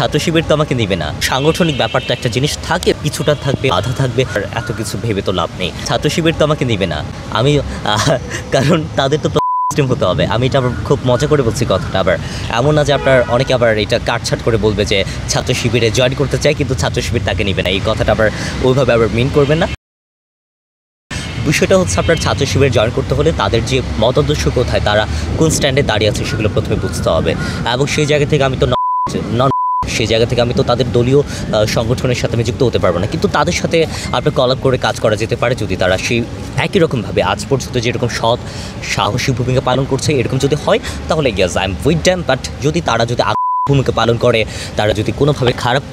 ছাত্র শিবির তো আমাকে নেবে না। সাংগঠনিক ব্যাপারটা একটা জিনিস থাকে, কিছুটা থাকবে, বাধা থাকবে, আর এত কিছু ভেবে তো লাভ নেই। ছাত্র শিবির তো আমাকে নেবে না, আমি কারণ তাদের তো সিস্টেম হতে হবে। আমি এটা আবার খুব মজা করে বলছি কথাটা, আবার এমন না যে আপনার অনেকে আবার এটা কাটছাট করে বলবে যে ছাত্র শিবিরে জয়েন করতে চায় কিন্তু ছাত্র শিবির তাকে নেবে না, এই কথাটা আবার ওইভাবে আবার মিন করবেন না। বিষয়টা হচ্ছে আপনার ছাত্র শিবিরে জয়েন করতে হলে তাদের যে মতাদর্শ কোথায়, তারা কোন স্ট্যান্ডে দাঁড়িয়ে আছে সেগুলো প্রথমে বুঝতে হবে। এবং সেই জায়গা থেকে আমি তো সেই জায়গা থেকে আমি তো তাদের দলীয় সংগঠনের সাথে আমি যুক্ত হতে পারবো না, কিন্তু তাদের সাথে আপনার কলাপ করে কাজ করা যেতে পারে যদি তারা সেই একই রকমভাবে আজ পর্যন্ত যেরকম সৎ সাহসী ভূমিকা পালন করছে এরকম যদি হয় তাহলে yes I am with them. But যদি তারা যদি ভূমিকা পালন করে, তারা যদি কোনোভাবে খারাপ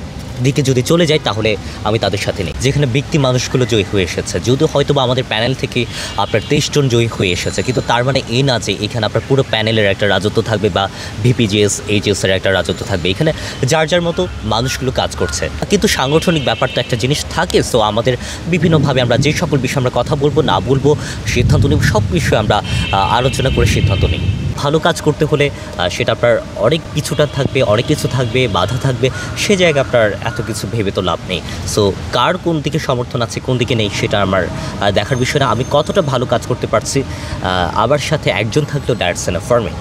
দিকে যদি চলে যায় তাহলে আমি তাদের সাথে নেই। যেখানে ব্যক্তি মানুষগুলো জয়ী হয়ে এসেছে, যদিও হয়তো বা আমাদের প্যানেল থেকে আপনার 23 জন জয়ী হয়ে এসেছে, কিন্তু তার মানে এই না যে এখানে আপনার পুরো প্যানেলের একটা রাজত্ব থাকবে বা ভিপিজিএস এইচএসের একটা রাজত্ব থাকবে। এখানে যার যার মতো মানুষগুলো কাজ করছে, কিন্তু সাংগঠনিক ব্যাপারটা একটা জিনিস থাকে। সো আমাদের বিভিন্নভাবে আমরা যে সকল বিষয়ে আমরা কথা বলবো না বলবো সিদ্ধান্ত নিব, সব বিষয়ে আমরা আলোচনা করে সিদ্ধান্ত নিই। ভালো কাজ করতে হলে সেটা আপনার অনেক কিছুটা থাকবে, অনেক কিছু থাকবে, বাধা থাকবে, সে জায়গায় আপনার এত কিছু ভেবে তো লাভ নেই। সো কার কোন দিকে সমর্থন আছে কোন দিকে নেই সেটা আমার দেখার বিষয় না। আমি কতটা ভালো কাজ করতে পারছি আবার সাথে একজন থাকলেও দ্যাটস এনাফ ফর মি।